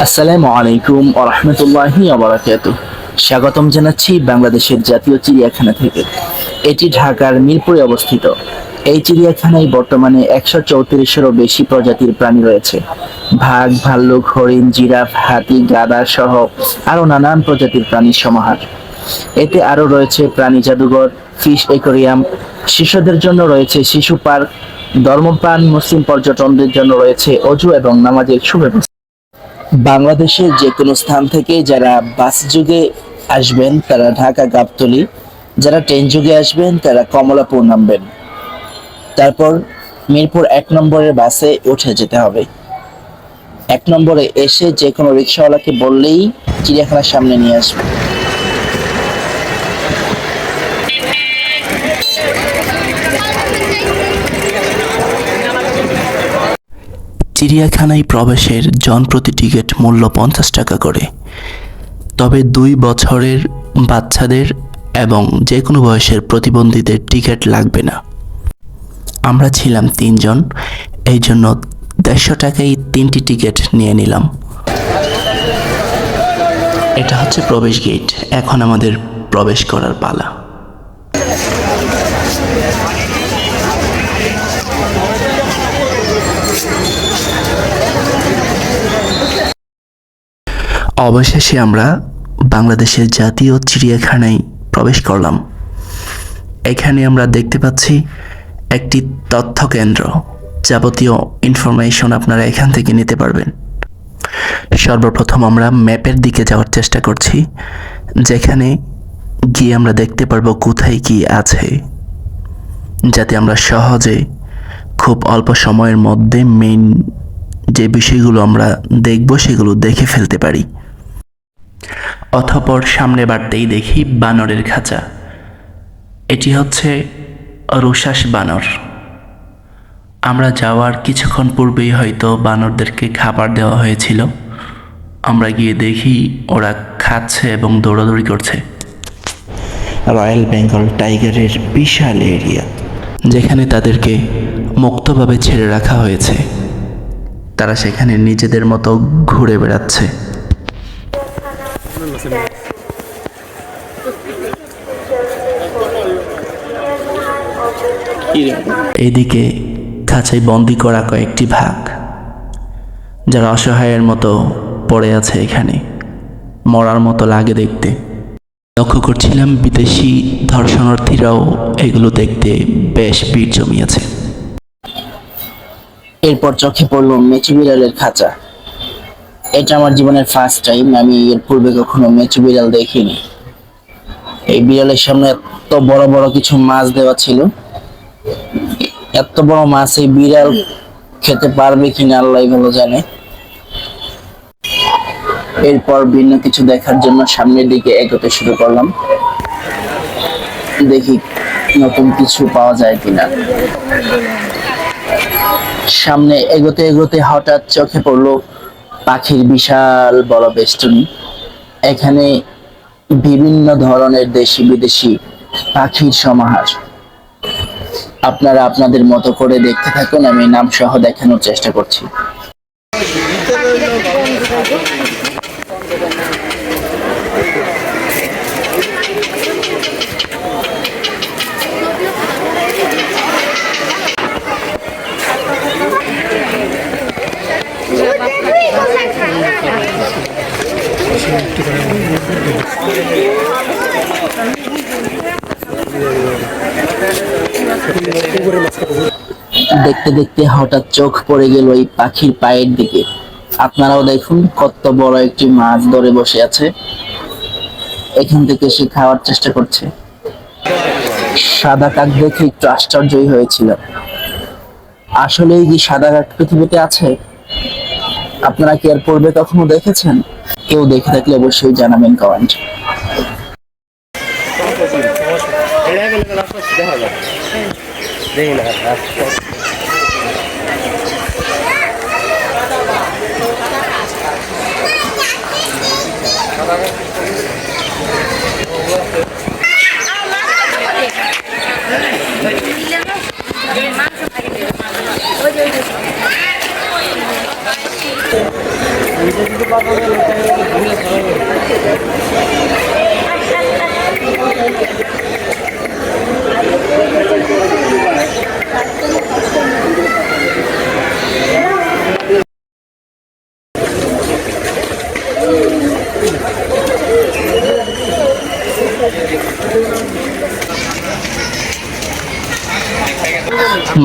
আসসালামু আলাইকুম ওয়া রাহমাতুল্লাহি ওয়া বারাকাতুহু। স্বাগতম জানাচ্ছি বাংলাদেশের জাতীয় চিড়িয়াখানা থেকে। এটি ঢাকার মিরপুরে অবস্থিত। এই চিড়িয়াখানায় বর্তমানে 134-এরও বেশি প্রজাতির প্রাণী রয়েছে। বাঘ, ভাল্লুক, হরিণ, জিরাফ, হাতি, গাধা সহ আরও নানান প্রজাতির প্রাণীর সমাহার। এতে আরও রয়েছে প্রাণী জাদুঘর, ফিশ অ্যাকোয়ারিয়াম, শিশুদের জন্য রয়েছে শিশু পার্ক, ধর্মপ্রাণ মুসলিম পর্যটকদের জন্য রয়েছে অজু এবং নামাজের সুব্যবস্থা। বাংলাদেশের যে কোনো স্থান থেকে যারা বাস যুগে আসবেন তারা ঢাকা গাবতলী, যারা ট্রেন যুগে আসবেন তারা কমলাপুর নামবেন, তারপর মিরপুর 1 নম্বরের বাসে উঠে যেতে হবে। 1 নম্বরে এসে যে কোনো রিক্সাওয়ালাকে বললেই চিড়িয়াখানার সামনে নিয়ে আসবে। চিড়িয়াখানায় প্রবেশের জনপ্রতি টিকিট মূল্য 50 টাকা করে। তবে 2 বছরের বাচ্চাদের এবং যে কোনো বয়সের প্রতিবন্ধীদের টিকিট লাগবে না। আমরা ছিলাম 3 জন, এই জন্য 150 টাকায় 3টি টিকিট নিয়ে নিলাম। এটা হচ্ছে প্রবেশ গেট। এখন আমাদের প্রবেশ করার পালা। অবশেষে আমরা বাংলাদেশের জাতীয় চিড়িয়াখানায় প্রবেশ করলাম। এখানে আমরা দেখতে পাচ্ছি একটি তথ্য কেন্দ্র। যাবতীয় ইনফরমেশন আপনারা এখান থেকে নিতে পারবেন। সর্বপ্রথম আমরা ম্যাপের দিকে যাওয়ার চেষ্টা করছি, যেখানে গিয়ে আমরা দেখতে পারবো কোথায় কি আছে, যাতে আমরা সহজে খুব অল্প সময়ের মধ্যে মেইন যে বিষয়গুলো আমরা দেখব সেগুলো দেখে ফেলতে পারি। অতঃপর সামনে বাড়তেই দেখি বানরের খাঁচা। এটি হচ্ছে রুশাস বানর। আমরা যাওয়ার কিছুক্ষণ পূর্বেই হয়তো বানরদেরকে খাবার দেওয়া হয়েছিল। আমরা গিয়ে দেখি ওরা খাচ্ছে এবং দৌড়াদৌড়ি করছে। রয়্যাল বেঙ্গল টাইগারের বিশাল এরিয়া, যেখানে তাদেরকে মুক্তভাবে ছেড়ে রাখা হয়েছে। তারা সেখানে নিজেদের মতো ঘুরে বেড়াচ্ছে। এদিকে খাঁচায় বন্দি করা কয়েকটি বাঘ, যারা অসহায়ের মতো পড়ে আছে এখানে, মরার মতো লাগে দেখতে। লক্ষ্য করছিলাম বিদেশি দর্শনার্থীরাও এগুলো দেখতে বেশ ভিড় জমিয়েছে। এরপর চোখে পড়লো মেচু বিড়ালের খাঁচা। এটা আমার জীবনের ফার্স্ট টাইম। আমি এর পূর্বে কখনো মেচু বিড়াল দেখিনি। এই বিড়ালের সামনে এত বড় বড় কিছু মাছ দেওয়া ছিল। এত বড় মাছ এই বিড়াল খেতে পারবে কিনা আল্লাহ ভালো জানে। এরপর ভিন্ন কিছু দেখার জন্য সামনের দিকে এগোতে শুরু করলাম, দেখি নতুন কিছু পাওয়া যায় কিনা। সামনে এগোতে এগোতে হঠাৎ চোখে পড়লো পাখির বিশাল বড় বেষ্টনী। এখানে বিভিন্ন ধরনের দেশি বিদেশি পাখির সমাহার। আপনারা আপনাদের মতো করে দেখতে থাকুন, আমি নাম সহ দেখানোর চেষ্টা করছি। দেখতে দেখতে হঠাৎ চোখ পড়ে গেল এই পাখির পায়ের দিকে। আপনারাও দেখুন কত বড় একটি মাছ ধরে বসে আছে। এখান থেকে সে খাওয়ার চেষ্টা করছে। সাদা কাক দেখে একটু আশ্চর্যই হয়েছিল। আসলেই কি সাদা কাক পৃথিবীতে আছে? আপনারা কি এর পূর্বে কখনো দেখেছেন? কেউ দেখে থাকলে অবশ্যই জানাবেন কমেন্ট।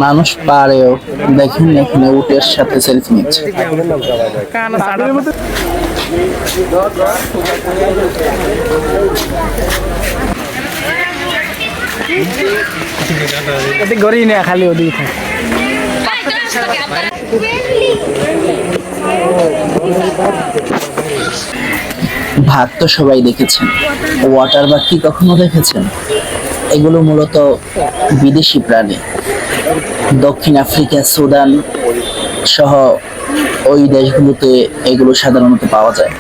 মানুষ পারেও দেখেন এখানে উটের সাথে সেলফি নিচ্ছে। গড়ি না খালি ওদিকে ভাত তো সবাই দেখেছেন, ওয়াটার বাগ কি কখনো দেখেছেন? এগুলো মূলত বিদেশি প্রাণী। দক্ষিণ আফ্রিকা, সুদান সহ ওই দেশগুলোতে এগুলো সাধারণত পাওয়া যায়।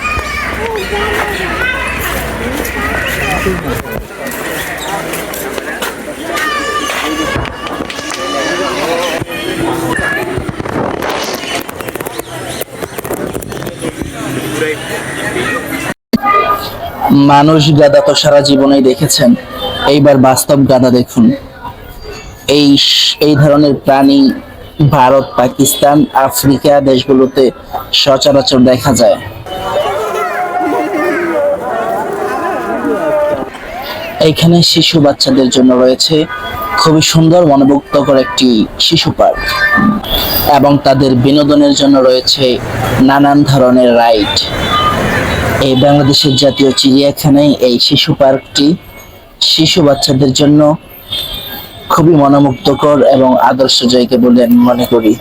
মানুষ গাদা তো সারা জীবনেই দেখেছেন, এইবার বাস্তব গাদা দেখুন। এই ধরনের প্রাণী ভারত, পাকিস্তান, আফ্রিকা দেশগুলোতে সচরাচর দেখা যায়। এইখানে শিশু বাচ্চাদের জন্য রয়েছে খুবই সুন্দর মনোমুগ্ধকর একটি শিশু পার্ক, এবং তাদের বিনোদনের জন্য রয়েছে নানান ধরনের রাইড। এই বাংলাদেশের জাতীয় চিড়িয়াখানায় এই শিশু পার্কটি শিশু বাচ্চাদের জন্য খুবই মনোমুগ্ধকর এবং আদর্শ জায়গা বলে আমি মনে করি।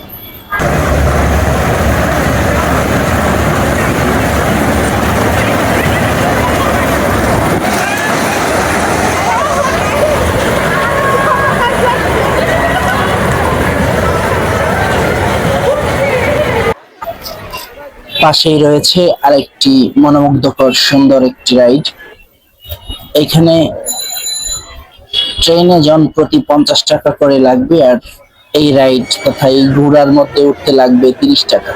পাশেই রয়েছে আরেকটি মনোমুগ্ধকর সুন্দর একটি রাইড। এখানে ট্রেনে জন প্রতি 50 টাকা করে লাগবে, আর এই রাইড তথা এই ঘোড়ার মধ্যে উঠতে লাগবে 30 টাকা।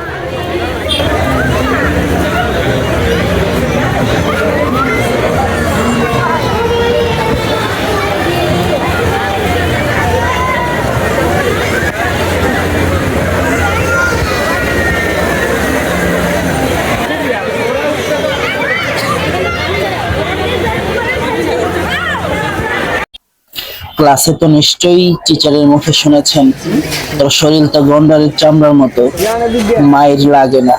ক্লাসে তো নিশ্চয়ই টিচারের মুখে শুনেছেন, তোর শরীর তো গন্ডারের চামড়ার মতো, মায়ের লাগে না।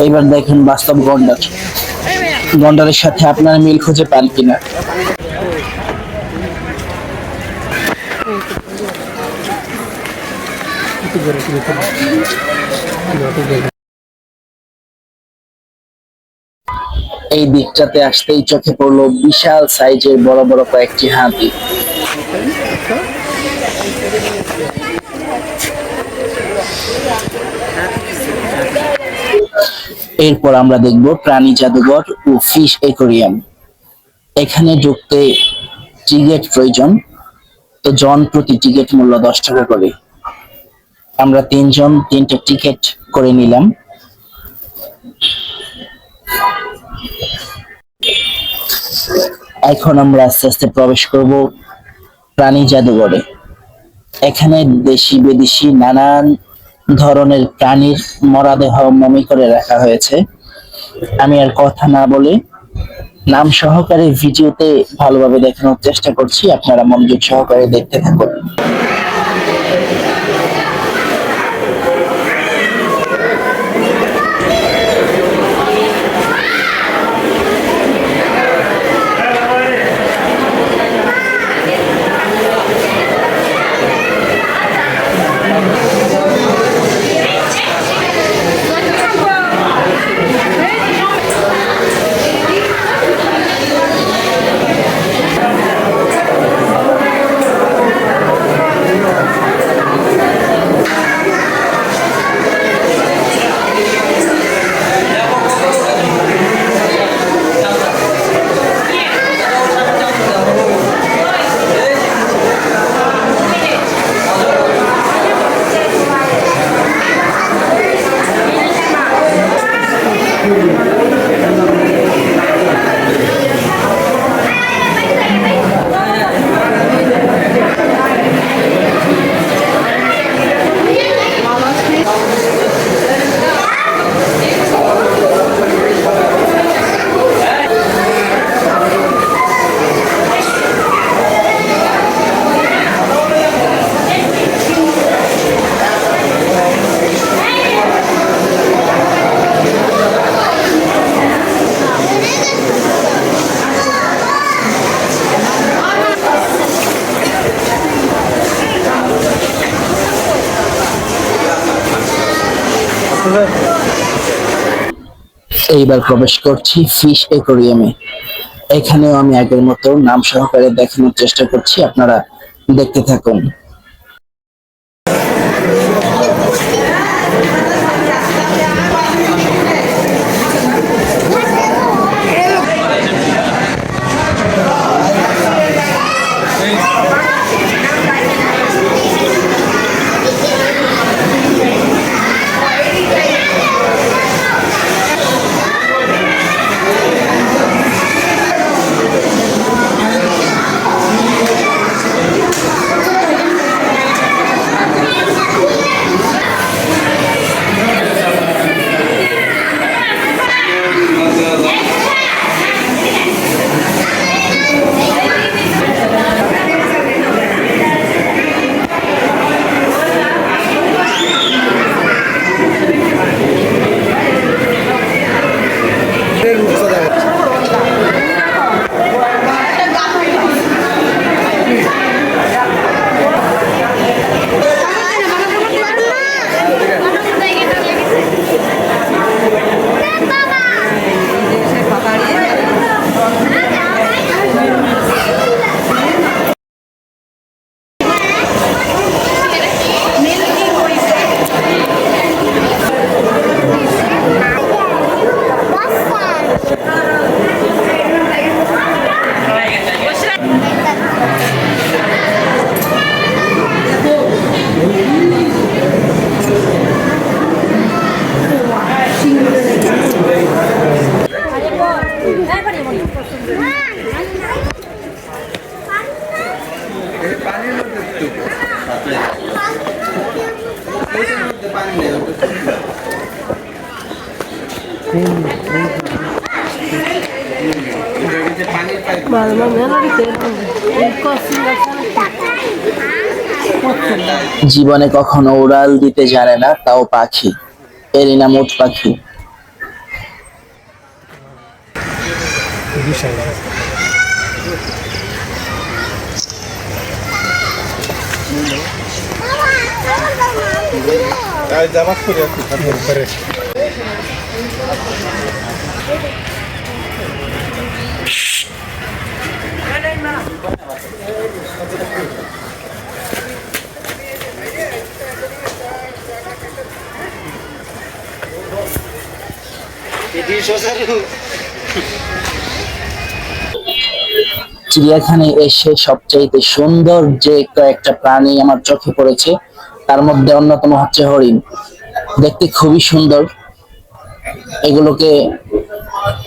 এইবার দেখেন বাস্তব গন্ডার। গন্ডারের সাথে আপনার মিল খুঁজে পান কিনা? এই দিকটাতে আসতেই চোখে পড়লো বিশাল সাইজের বড় বড় কয়েকটি হাতি। এরপর আমরা দেখব প্রাণী জাদুঘর ও ফিশ অ্যাকোয়ারিয়াম। এখানে ঢুকতে টিকিট প্রয়োজন, তো জন প্রতি টিকিট মূল্য 10 টাকা করে। আমরা 3 জন 3টে টিকিট করে নিলাম। এখন আমরা আস্তে আস্তে প্রবেশ করব প্রাণী জাদুঘরে। এখানে দেশি বিদেশি নানান ধরনের প্রাণীর মরদেহ মমি করে রাখা হয়েছে। আমি আর কথা না বলে নাম সহকারে ভিডিওতে ভালোভাবে দেখানোর চেষ্টা করছি, আপনারা মনোযোগ সহকারে দেখতে থাকুন। এইবার প্রবেশ করছি ফিশ অ্যাকোয়ারিয়ামে। এখানেও আমি আগের মতো নাম সহকারে দেখানোর চেষ্টা করছি, আপনারা দেখতে থাকুন। জীবনে কখনো উড়াল দিতে জানে না, তাও পাখি। এরই নাম উট পাখি। চিড়িয়াখানায় এসে সবচাইতে সুন্দর যে কয়েকটা প্রাণী আমার চোখে পড়েছে, তার মধ্যে অন্যতম হচ্ছে হরিণ। দেখতে খুবই সুন্দর। এগুলোকে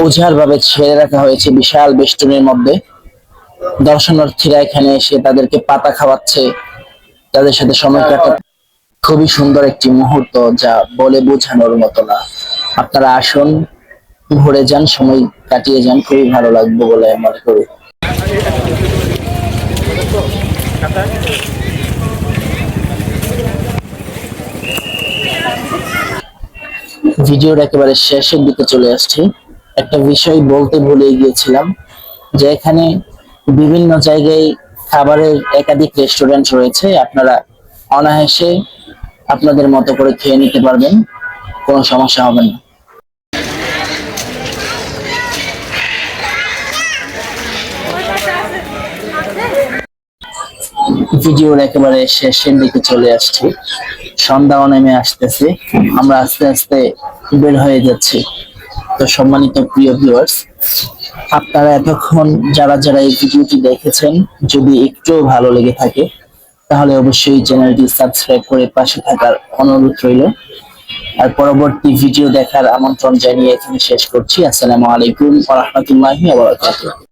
উজাড় ভাবে ছেড়ে রাখা হয়েছে বিশাল বেষ্টনীর মধ্যে। দর্শনার্থীরা এখানে এসে তাদেরকে পাতা খাওয়াচ্ছে, তাদের সাথে সময় কাটাচ্ছে। খুবই সুন্দর একটি মুহূর্ত, যা বলে বোঝানোর মতো না। আপনারা আসুন, ঘুরে যান, সময় কাটিয়ে যান, খুবই ভালো লাগবে বলে মনে করি। ভিডিওর একেবারে শেষের দিকে চলে আসছি। একটা বিষয় বলতে ভুলে গিয়েছিলাম, যে এখানে বিভিন্ন জায়গায় খাবারের একাধিক রেস্টুরেন্ট রয়েছে। আপনারা অনায়াসে আপনাদের মতো করে খেয়ে নিতে পারবেন, কোনো সমস্যা হবে না। ভিডিওর একেবারে শেষের দিকে চলে আসছি। সন্ধ্যাও নেমে আসতেছে, আমরা আস্তে আস্তে বের হয়ে যাচ্ছি। তো সম্মানিত প্রিয় ভিউয়ার্স, আপনারা এতক্ষণ যারা যারা এই ভিডিওটি দেখেছেন, যদি একটু ভালো লেগে থাকে তাহলে অবশ্যই চ্যানেলটি সাবস্ক্রাইব করে পাশে থাকার অনুরোধ রইল। আর পরবর্তী ভিডিও দেখার আমন্ত্রণ জানিয়ে এখানে শেষ করছি। আসসালামু আলাইকুম ওয়া রাহমাতুল্লাহি ওয়া বারাকাতুহু।